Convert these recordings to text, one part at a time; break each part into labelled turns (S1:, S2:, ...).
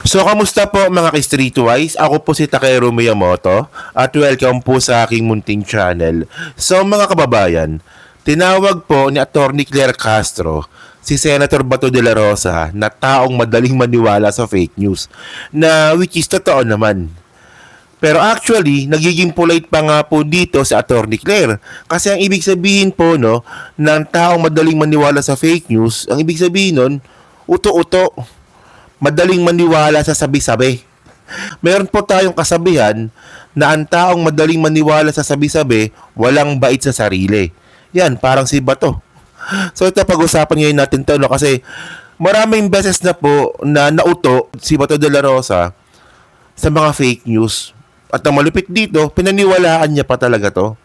S1: So, kamusta po mga ka-Streetwise? Ako po si Takeru Miyamoto at welcome po sa aking munting channel. So, mga kababayan, tinawag po ni Atty. Claire Castro si Senator Bato de la Rosa na taong madaling maniwala sa fake news na which is totoo naman. Pero actually, nagiging polite pa nga po dito si Atty. Claire. Kasi ang ibig sabihin po no, ng taong madaling maniwala sa fake news, ang ibig sabihin nun, uto-uto, madaling maniwala sa sabi-sabi. Meron po tayong kasabihan na ang taong madaling maniwala sa sabi-sabi, walang bait sa sarili. Yan, parang si Bato. So ito pag-usapan ngayon natin to, no? Kasi maraming beses na po na nauto si Bato de la Rosa sa mga fake news. At ang malupit dito, pinaniwalaan niya pa talaga to.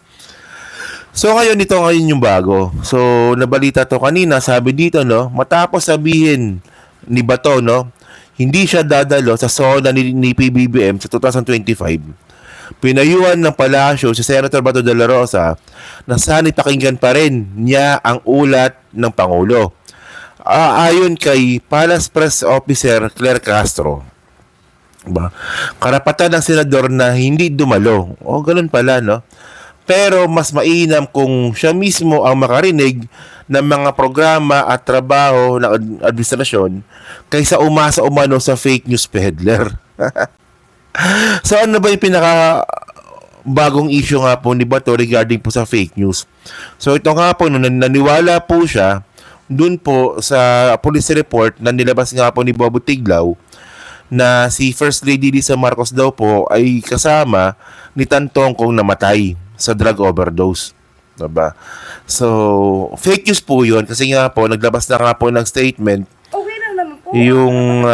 S1: So ngayon yung bago. So nabalita to kanina, sabi dito no, matapos sabihin ni Bato no, hindi siya dadalo sa SONA ni PBBM sa 2025. Pinayuhan ng palasyo si Senator Bato de la Rosa na sana'y pakinggan pa rin niya ang ulat ng Pangulo. Ayon kay Palace Press Officer Claire Castro, ba, karapatan ng senador na hindi dumalo. O ganun pala no. Pero mas mainam kung siya mismo ang makarinig ng mga programa at trabaho ng administrasyon kaysa umasa umano sa fake news peddler. So ano ba yung pinaka bagong issue nga po ni Bato regarding po sa fake news? So ito nga po, naniwala po siya dun po sa police report na nilabas nga po ni Bobo Tiglaw na si First Lady Lisa Marcos daw po ay kasama ni Tan Tongkong namatay sa drug overdose. Diba? So, fake news po yun kasi nga po, naglabas na nga po ng statement
S2: Okay lang naman po.
S1: yung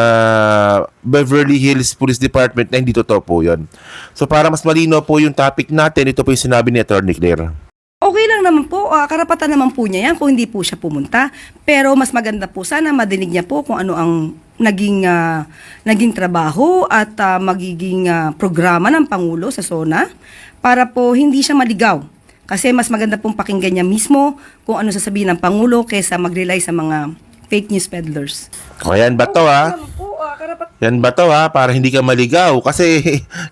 S1: Beverly Hills Police Department na hindi totoo po yun. So, para mas malino po yung topic natin, ito po yung sinabi ni Atty. Claire.
S2: Okay lang naman po. Karapatan naman po niya yan kung hindi po siya pumunta. Pero mas maganda po sana madinig niya po kung ano ang naging trabaho at magiging programa ng Pangulo sa SONA para po hindi siya maligaw. Kasi mas maganda pong pakinggan niya mismo kung ano sasabihin ng Pangulo kaysa mag-rely sa mga fake news peddlers.
S1: O yan ba to ha? Yan ba to ha? Para hindi ka maligaw. Kasi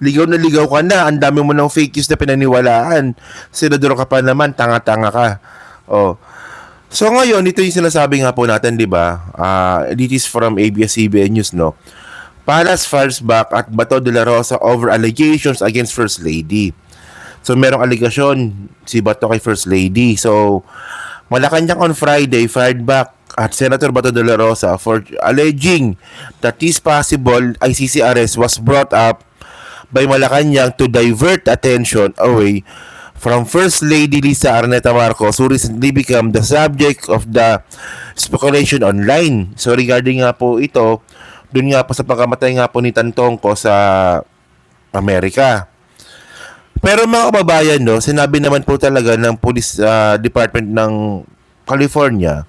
S1: ligaw na ligaw ka na. Ang dami mo ng fake news na pinaniwalaan. Senador ka pa naman. Tanga-tanga ka. Oh. So ngayon, ito yung sinasabi nga po natin, di ba? This is from ABS-CBN News, no? Palace fires back at Bato de la Rosa over allegations against First Lady. So merong aligasyon si Bato kay First Lady. So Malacanang on Friday fired back at Senator Bato de la Rosa for alleging that this possible ICC arrest was brought up by Malacanang to divert attention away from First Lady Lisa Araneta Marcos, who recently became the subject of the speculation online. So regarding nga po ito, dun nga po sa pagkamatay nga po ni Tan Tongko sa Amerika. Pero mga kababayan, no, sinabi naman po talaga ng Police Department ng California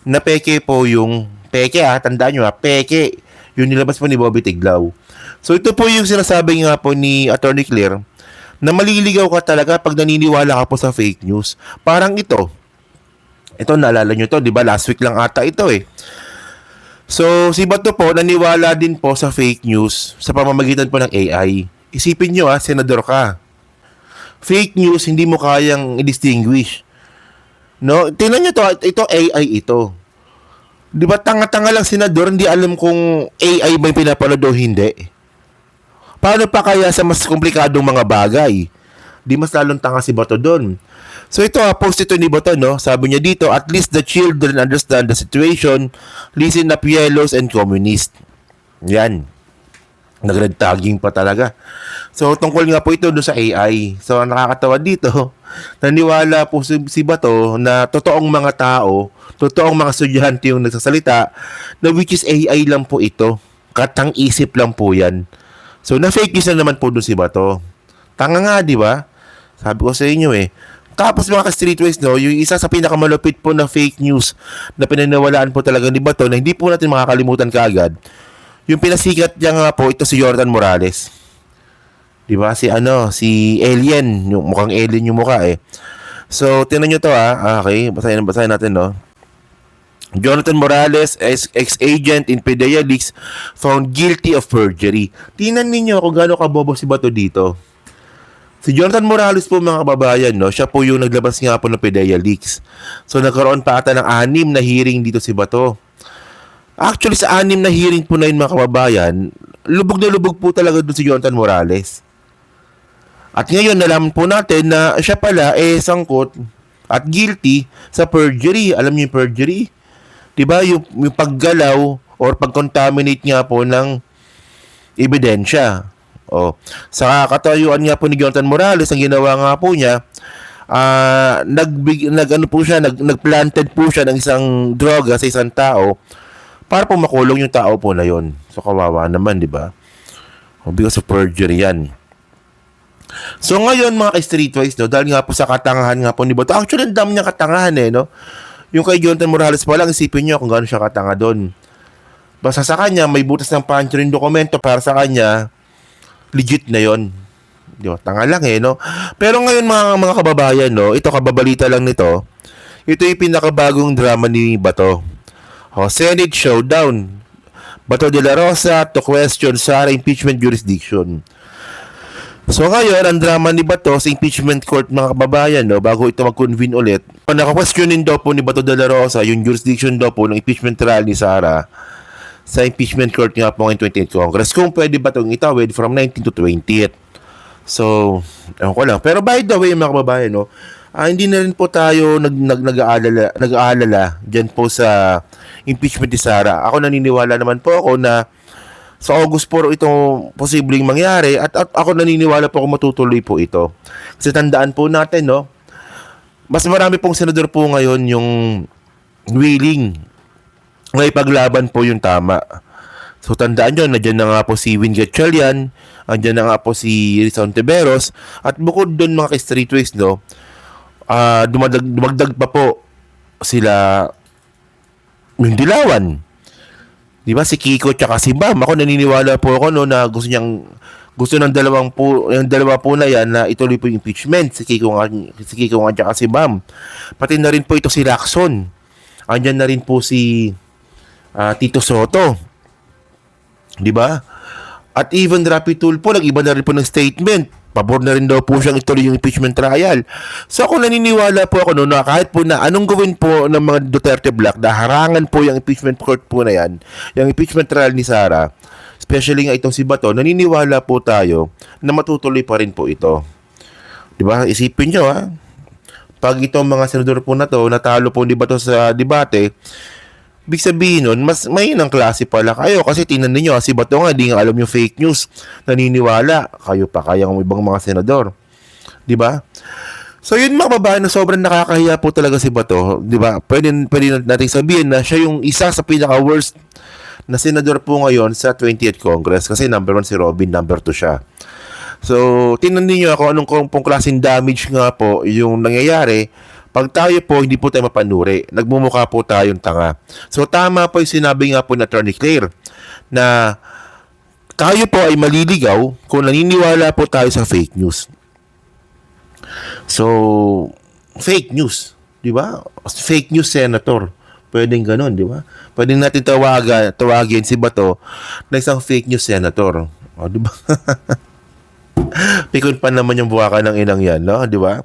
S1: na peke po yung tandaan nyo peke yung nilabas po ni Bobby Tiglaw. So ito po yung sinasabi nga po ni Atty. Claire na maliligaw ka talaga pag naniniwala ka po sa fake news. Parang ito naalala nyo to, di ba? Last week lang ata ito eh. So si Bato po naniwala din po sa fake news sa pamamagitan po ng AI. Isipin nyo senador ka. Fake news, hindi mo kayang i-distinguish. No? Tingnan nyo to, ito AI ito. Di ba tanga-tanga lang senador, hindi alam kung AI ba yung pinapanood o hindi. Paano pa kaya sa mas komplikadong mga bagay? Di mas lalong tanga si Bato doon. So ito post ito ni Bato, no? Sabi niya dito, at least the children understand the situation, listen up yellows and communist. Yan. Nag-red tagging pa talaga. So, tungkol nga po ito doon sa AI. So, ang nakakatawa dito, naniwala po si Bato na totoong mga tao, totoong mga estudyante yung nagsasalita, na which is AI lang po ito. Katang-isip lang po yan. So, na-fake news na naman po doon si Bato. Tanga nga, di ba? Sabi ko sa inyo Tapos mga ka-streetways, no, yung isa sa pinakamalupit po na fake news na pinaniwalaan po talaga ni Bato na hindi po natin makakalimutan kaagad, yung pinasikat niya nga po, ito si Jordan Morales. Di ba? Si alien. Yung mukhang alien yung mukha So, tingnan nyo to Okay, basahin natin, no? Jonathan Morales, ex-agent in PDEA Leaks, found guilty of perjury. Tingnan ninyo kung gaano kabobo si Bato dito. Si Jonathan Morales po mga kababayan, no, siya po yung naglabas nga po ng PDEA Leaks. So nagkaroon pa ata ng 6 na hearing dito si Bato. Actually sa 6 na hearing po na yun mga kababayan, lubog na lubog po talaga doon si Jonathan Morales. At ngayon nalaman po natin na siya pala sangkot at guilty sa perjury. Alam niyo yung perjury? 'Di ba? Yung paggalaw or pag-contaminate nga po ng ebidensya. Sa katayuan nga po ni Jonathan Morales, ang ginawa nga po niya, nagplanted po siya ng isang droga sa isang tao para po makulong yung tao po na yon. So kawawa naman, 'di ba? Because of perjury yan. So ngayon mga ka-streetwise, no, dahil nga po sa katangahan nga po ni Bato, actually ang dami niya katangahan no. Yung kay Jonathan Morales pa lang, isipin niyo kung gaano siya katanga doon. Basta sa kanya, may butas ng puncher yung dokumento para sa kanya, legit na yon. Di ba? Tanga lang no. Pero ngayon mga kababayan, no, ito kababalita lang nito, ito yung pinakabagong drama ni Bato. Senate Showdown. Bato de la Rosa to question Sara impeachment jurisdiction. So ngayon, ang drama ni Bato sa impeachment court mga kababayan, no, bago ito mag-convene ulit, naka-questionin daw po ni Bato de la Rosa yung jurisdiction daw po ng impeachment trial ni Sara sa impeachment court nga po ng 28th Congress kung pwede ba itong itawid from 19th to 20th. So, ewan ko lang. Pero by the way mga kababayan, no, hindi na rin po tayo nag-aalala dyan po sa impeachment ni Sara. Ako naniniwala naman po ako na sa August po ito posibleng mangyari at ako naniniwala po kung matutuloy po ito. Kasi tandaan po natin, no, mas marami pong senador po ngayon yung willing na ipaglaban po yung tama. So tandaan nyo, nandiyan na nga po si Win Gatchalian, nandiyan na nga po si Rizal Ontiveros, at bukod doon mga ka-streetways, no, dumagdag pa po sila yung Dilawan. Di ba si Kiko tsaka si Bam? Ako naniniwala po ako no na gusto ng yung dalawa po na yan na ituloy po yung impeachment. Si Kiko nga tsaka si Bam. Pati na rin po ito si Lacson. Andyan na rin po si Tito Soto. Di ba? At even Rapi Tulfo, nag-iba na rin po ng statement. Pabor na rin daw po siyang ituloy yung impeachment trial. So ako naniniwala po ako na kahit po na anong gawin po ng mga Duterte Black, harangan po yung impeachment court po na yan, yung impeachment trial ni Sara, especially nga itong si Bato, naniniwala po tayo na matutuloy pa rin po ito. Diba? Isipin nyo pag itong mga senador po na to, natalo po ni Bato sa debate, big sabihin nun, mas may ng klase pala kayo. Kasi tingnan ninyo, si Bato nga, di nga alam yung fake news. Naniniwala. Kayo pa kaya ng ibang mga senador. Diba? So yun mga babae na sobrang nakakahiya po talaga si Bato. Diba? Pwede natin sabihin na siya yung isa sa pinaka-worst na senador po ngayon sa 20th Congress. Kasi number 1 si Robin, number 2 siya. So, tingnan ninyo ako anong pong klaseng damage nga po yung nangyayari. Pag tayo po, hindi po tayo mapanuri. Nagmumukha po tayong tanga. So, tama po yung sinabi nga po ni Attorney Claire na tayo po ay maliligaw kung naniniwala po tayo sa fake news. So, fake news. Di ba? Fake news senator. Pwedeng ganun, di ba? Pwedeng natin tawagin si Bato na isang fake news senator. O, di ba? Pikon pa naman yung buwaka ng inang yan, no? Di ba?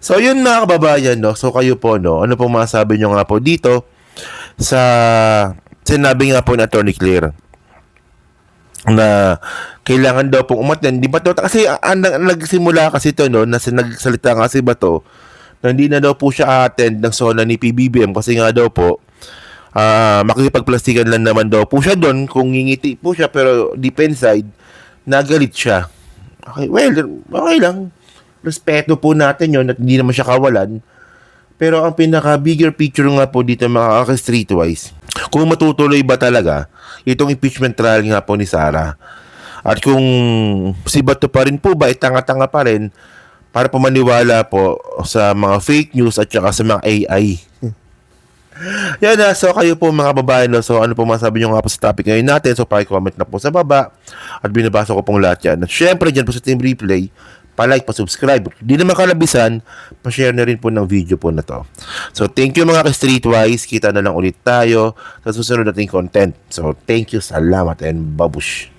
S1: So, yun mga kababayan, no? So, kayo po, no? Ano pong masabi nyo nga po dito sa sinabi nga po ni Attorney Claire na kailangan daw pong umattend. Di ba to? Kasi nagsimula kasi to, no? Na nagsalita nga si Bato na hindi na daw po siya attend ng SONA ni PBBM kasi nga daw po makikipagplastikan lang naman daw po siya doon kung ngingiti po siya pero deep inside nagalit siya. Okay, well, okay lang. Respeto po natin yon at hindi naman siya kawalan. Pero ang pinaka-bigger picture nga po dito mga ka-streetwise, kung matutuloy ba talaga itong impeachment trial nga po ni Sara. At kung si Bato pa rin po ba, tanga-tanga pa rin para po maniwala po sa mga fake news at saka sa mga AI. Yan na, so kayo po mga babae, no? So ano po masabi nyo nga po sa topic ngayon natin, so paki-comment na po sa baba at binabasa ko pong lahat yan. At syempre dyan po sa Team Replay, pa-like, pa-subscribe. Di naman kalabisan, pa-share na rin po ng video po na to. So, thank you mga ka-Streetwise. Kita na lang ulit tayo sa susunod nating content. So, thank you, salamat, and babush.